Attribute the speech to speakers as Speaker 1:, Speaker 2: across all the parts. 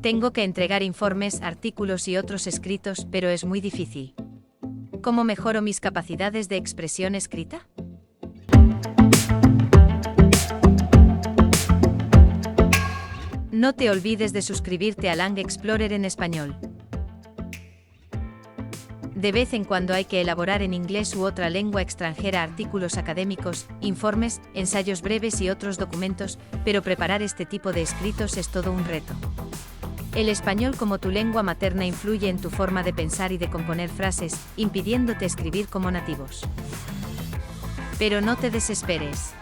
Speaker 1: Tengo que entregar informes, artículos y otros escritos, pero es muy difícil. ¿Cómo mejoro mis capacidades de expresión escrita? No te olvides de suscribirte a Lang Explorer en español. De vez en cuando hay que elaborar en inglés u otra lengua extranjera artículos académicos, informes, ensayos breves y otros documentos, pero preparar este tipo de escritos es todo un reto. El español como tu lengua materna influye en tu forma de pensar y de componer frases, impidiéndote escribir como nativos. Pero no te desesperes.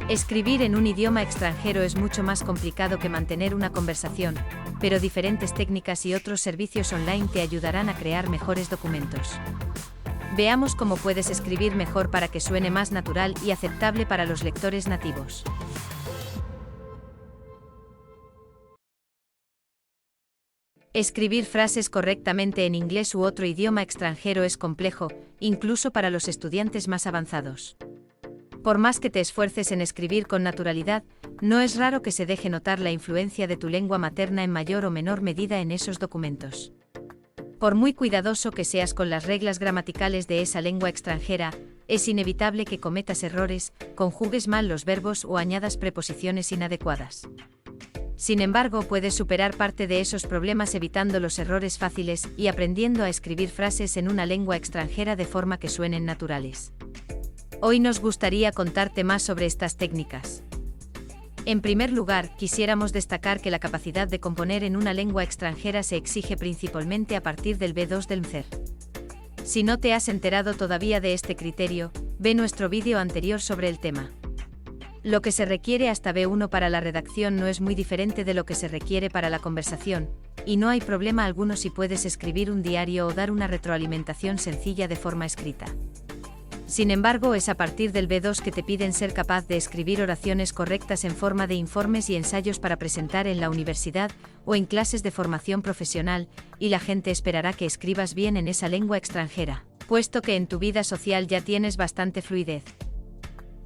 Speaker 1: Escribir en un idioma extranjero es mucho más complicado que mantener una conversación, pero diferentes técnicas y otros servicios online te ayudarán a crear mejores documentos. Veamos cómo puedes escribir mejor para que suene más natural y aceptable para los lectores nativos. Escribir frases correctamente en inglés u otro idioma extranjero es complejo, incluso para los estudiantes más avanzados. Por más que te esfuerces en escribir con naturalidad, no es raro que se deje notar la influencia de tu lengua materna en mayor o menor medida en esos documentos. Por muy cuidadoso que seas con las reglas gramaticales de esa lengua extranjera, es inevitable que cometas errores, conjugues mal los verbos o añadas preposiciones inadecuadas. Sin embargo, puedes superar parte de esos problemas evitando los errores fáciles y aprendiendo a escribir frases en una lengua extranjera de forma que suenen naturales. Hoy nos gustaría contarte más sobre estas técnicas. En primer lugar, quisiéramos destacar que la capacidad de componer en una lengua extranjera se exige principalmente a partir del B2 del MCER. Si no te has enterado todavía de este criterio, ve nuestro vídeo anterior sobre el tema. Lo que se requiere hasta B1 para la redacción no es muy diferente de lo que se requiere para la conversación, y no hay problema alguno si puedes escribir un diario o dar una retroalimentación sencilla de forma escrita. Sin embargo, es a partir del B2 que te piden ser capaz de escribir oraciones correctas en forma de informes y ensayos para presentar en la universidad o en clases de formación profesional, y la gente esperará que escribas bien en esa lengua extranjera, puesto que en tu vida social ya tienes bastante fluidez.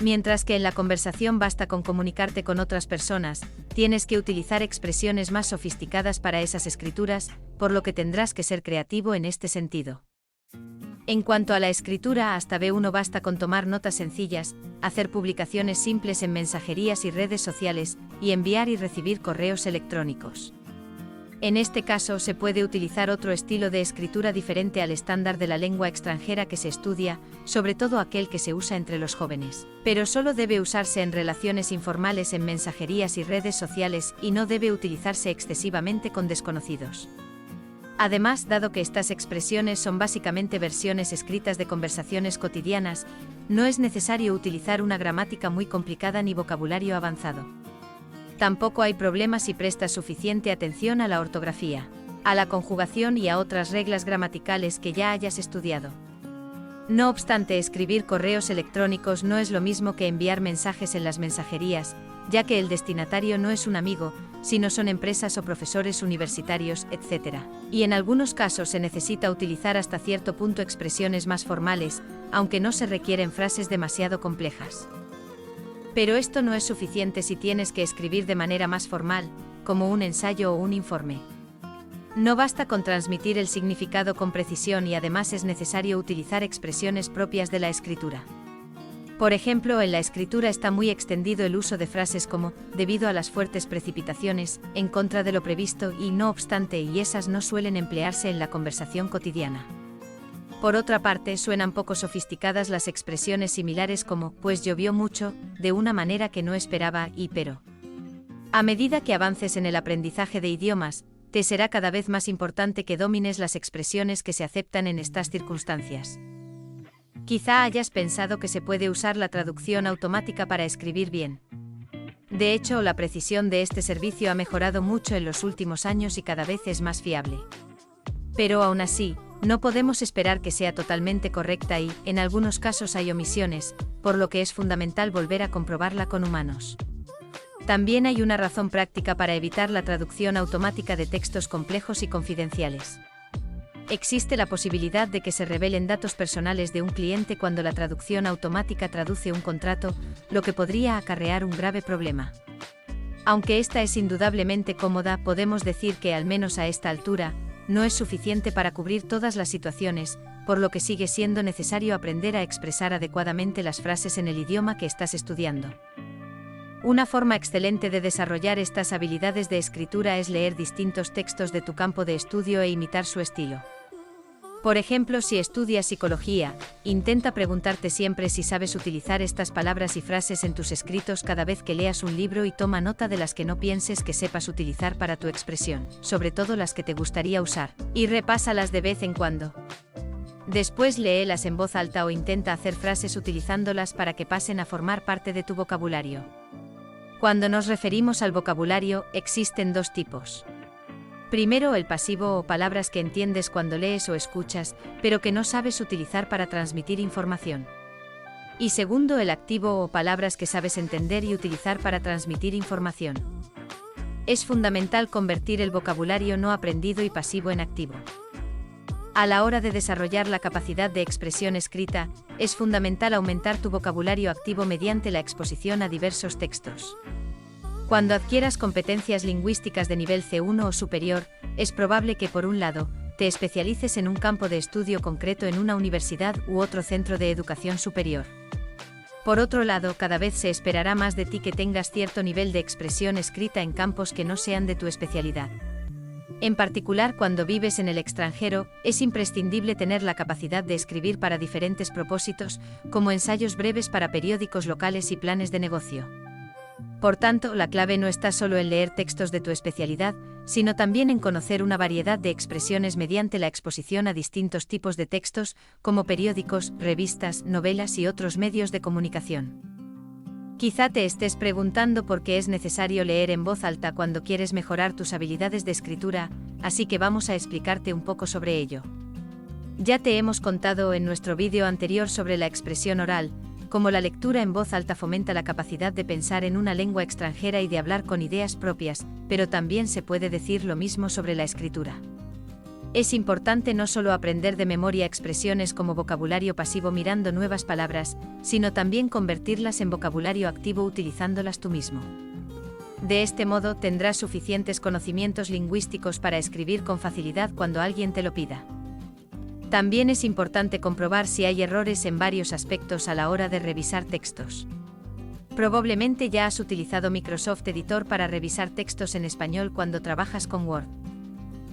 Speaker 1: Mientras que en la conversación basta con comunicarte con otras personas, tienes que utilizar expresiones más sofisticadas para esas escrituras, por lo que tendrás que ser creativo en este sentido. En cuanto a la escritura, hasta B1 basta con tomar notas sencillas, hacer publicaciones simples en mensajerías y redes sociales, y enviar y recibir correos electrónicos. En este caso, se puede utilizar otro estilo de escritura diferente al estándar de la lengua extranjera que se estudia, sobre todo aquel que se usa entre los jóvenes. Pero solo debe usarse en relaciones informales en mensajerías y redes sociales y no debe utilizarse excesivamente con desconocidos. Además, dado que estas expresiones son básicamente versiones escritas de conversaciones cotidianas, no es necesario utilizar una gramática muy complicada ni vocabulario avanzado. Tampoco hay problema si prestas suficiente atención a la ortografía, a la conjugación y a otras reglas gramaticales que ya hayas estudiado. No obstante, escribir correos electrónicos no es lo mismo que enviar mensajes en las mensajerías, ya que el destinatario no es un amigo, sino son empresas o profesores universitarios, etc. Y en algunos casos se necesita utilizar hasta cierto punto expresiones más formales, aunque no se requieren frases demasiado complejas. Pero esto no es suficiente si tienes que escribir de manera más formal, como un ensayo o un informe. No basta con transmitir el significado con precisión y además es necesario utilizar expresiones propias de la escritura. Por ejemplo, en la escritura está muy extendido el uso de frases como, debido a las fuertes precipitaciones, en contra de lo previsto y no obstante, y esas no suelen emplearse en la conversación cotidiana. Por otra parte, suenan poco sofisticadas las expresiones similares como, pues llovió mucho, de una manera que no esperaba y pero. A medida que avances en el aprendizaje de idiomas, te será cada vez más importante que domines las expresiones que se aceptan en estas circunstancias. Quizá hayas pensado que se puede usar la traducción automática para escribir bien. De hecho, la precisión de este servicio ha mejorado mucho en los últimos años y cada vez es más fiable. Pero aún así, no podemos esperar que sea totalmente correcta y, en algunos casos hay omisiones, por lo que es fundamental volver a comprobarla con humanos. También hay una razón práctica para evitar la traducción automática de textos complejos y confidenciales. Existe la posibilidad de que se revelen datos personales de un cliente cuando la traducción automática traduce un contrato, lo que podría acarrear un grave problema. Aunque esta es indudablemente cómoda, podemos decir que, al menos a esta altura, no es suficiente para cubrir todas las situaciones, por lo que sigue siendo necesario aprender a expresar adecuadamente las frases en el idioma que estás estudiando. Una forma excelente de desarrollar estas habilidades de escritura es leer distintos textos de tu campo de estudio e imitar su estilo. Por ejemplo, si estudias psicología, intenta preguntarte siempre si sabes utilizar estas palabras y frases en tus escritos cada vez que leas un libro y toma nota de las que no pienses que sepas utilizar para tu expresión, sobre todo las que te gustaría usar, y repásalas de vez en cuando. Después léelas en voz alta o intenta hacer frases utilizándolas para que pasen a formar parte de tu vocabulario. Cuando nos referimos al vocabulario, existen dos tipos. Primero, el pasivo o palabras que entiendes cuando lees o escuchas, pero que no sabes utilizar para transmitir información. Y segundo, el activo o palabras que sabes entender y utilizar para transmitir información. Es fundamental convertir el vocabulario no aprendido y pasivo en activo. A la hora de desarrollar la capacidad de expresión escrita, es fundamental aumentar tu vocabulario activo mediante la exposición a diversos textos. Cuando adquieras competencias lingüísticas de nivel C1 o superior, es probable que, por un lado, te especialices en un campo de estudio concreto en una universidad u otro centro de educación superior. Por otro lado, cada vez se esperará más de ti que tengas cierto nivel de expresión escrita en campos que no sean de tu especialidad. En particular, cuando vives en el extranjero, es imprescindible tener la capacidad de escribir para diferentes propósitos, como ensayos breves para periódicos locales y planes de negocio. Por tanto, la clave no está solo en leer textos de tu especialidad, sino también en conocer una variedad de expresiones mediante la exposición a distintos tipos de textos, como periódicos, revistas, novelas y otros medios de comunicación. Quizá te estés preguntando por qué es necesario leer en voz alta cuando quieres mejorar tus habilidades de escritura, así que vamos a explicarte un poco sobre ello. Ya te hemos contado en nuestro vídeo anterior sobre la expresión oral, cómo la lectura en voz alta fomenta la capacidad de pensar en una lengua extranjera y de hablar con ideas propias, pero también se puede decir lo mismo sobre la escritura. Es importante no solo aprender de memoria expresiones como vocabulario pasivo mirando nuevas palabras, sino también convertirlas en vocabulario activo utilizándolas tú mismo. De este modo tendrás suficientes conocimientos lingüísticos para escribir con facilidad cuando alguien te lo pida. También es importante comprobar si hay errores en varios aspectos a la hora de revisar textos. Probablemente ya has utilizado Microsoft Editor para revisar textos en español cuando trabajas con Word.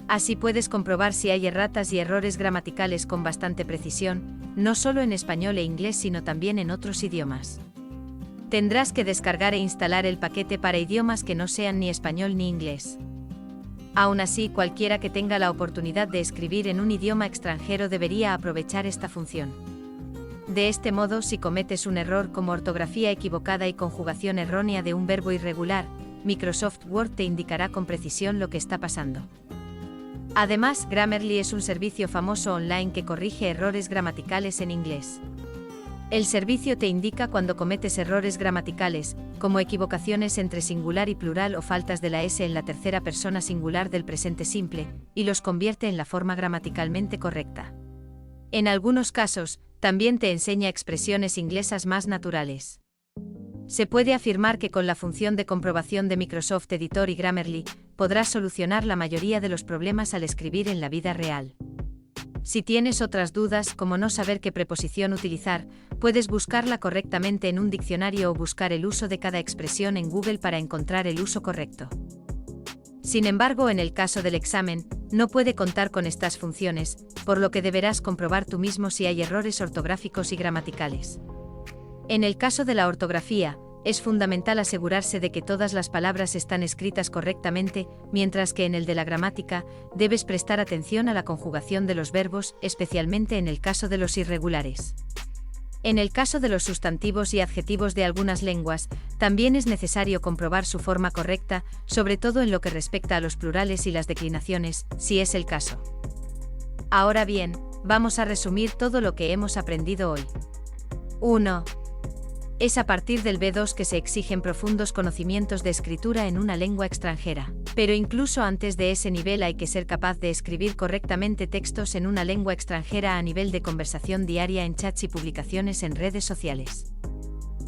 Speaker 1: Así puedes comprobar si hay erratas y errores gramaticales con bastante precisión, no solo en español e inglés sino también en otros idiomas. Tendrás que descargar e instalar el paquete para idiomas que no sean ni español ni inglés. Aún así, cualquiera que tenga la oportunidad de escribir en un idioma extranjero debería aprovechar esta función. De este modo, si cometes un error como ortografía equivocada y conjugación errónea de un verbo irregular, Microsoft Word te indicará con precisión lo que está pasando. Además, Grammarly es un servicio famoso online que corrige errores gramaticales en inglés. El servicio te indica cuando cometes errores gramaticales, como equivocaciones entre singular y plural o faltas de la S en la tercera persona singular del presente simple, y los convierte en la forma gramaticalmente correcta. En algunos casos, también te enseña expresiones inglesas más naturales. Se puede afirmar que con la función de comprobación de Microsoft Editor y Grammarly, podrás solucionar la mayoría de los problemas al escribir en la vida real. Si tienes otras dudas, como no saber qué preposición utilizar, puedes buscarla correctamente en un diccionario o buscar el uso de cada expresión en Google para encontrar el uso correcto. Sin embargo, en el caso del examen, no puede contar con estas funciones, por lo que deberás comprobar tú mismo si hay errores ortográficos y gramaticales. En el caso de la ortografía, es fundamental asegurarse de que todas las palabras están escritas correctamente, mientras que en el de la gramática, debes prestar atención a la conjugación de los verbos, especialmente en el caso de los irregulares. En el caso de los sustantivos y adjetivos de algunas lenguas, también es necesario comprobar su forma correcta, sobre todo en lo que respecta a los plurales y las declinaciones, si es el caso. Ahora bien, vamos a resumir todo lo que hemos aprendido hoy. 1. Es a partir del B2 que se exigen profundos conocimientos de escritura en una lengua extranjera. Pero incluso antes de ese nivel hay que ser capaz de escribir correctamente textos en una lengua extranjera a nivel de conversación diaria en chats y publicaciones en redes sociales.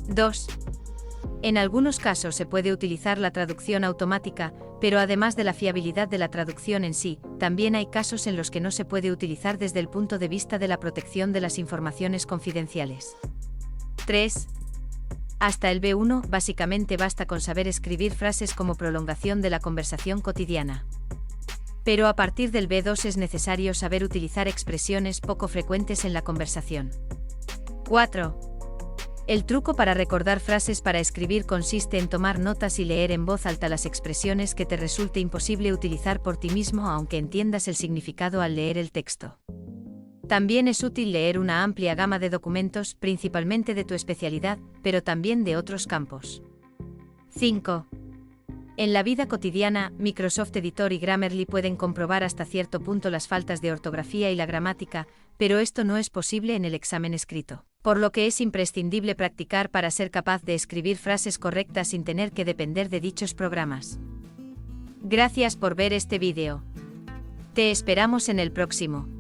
Speaker 1: 2. En algunos casos se puede utilizar la traducción automática, pero además de la fiabilidad de la traducción en sí, también hay casos en los que no se puede utilizar desde el punto de vista de la protección de las informaciones confidenciales. 3. Hasta el B1, básicamente basta con saber escribir frases como prolongación de la conversación cotidiana. Pero a partir del B2 es necesario saber utilizar expresiones poco frecuentes en la conversación. 4. El truco para recordar frases para escribir consiste en tomar notas y leer en voz alta las expresiones que te resulte imposible utilizar por ti mismo aunque entiendas el significado al leer el texto. También es útil leer una amplia gama de documentos, principalmente de tu especialidad, pero también de otros campos. 5. En la vida cotidiana, Microsoft Editor y Grammarly pueden comprobar hasta cierto punto las faltas de ortografía y la gramática, pero esto no es posible en el examen escrito, por lo que es imprescindible practicar para ser capaz de escribir frases correctas sin tener que depender de dichos programas. Gracias por ver este vídeo. Te esperamos en el próximo.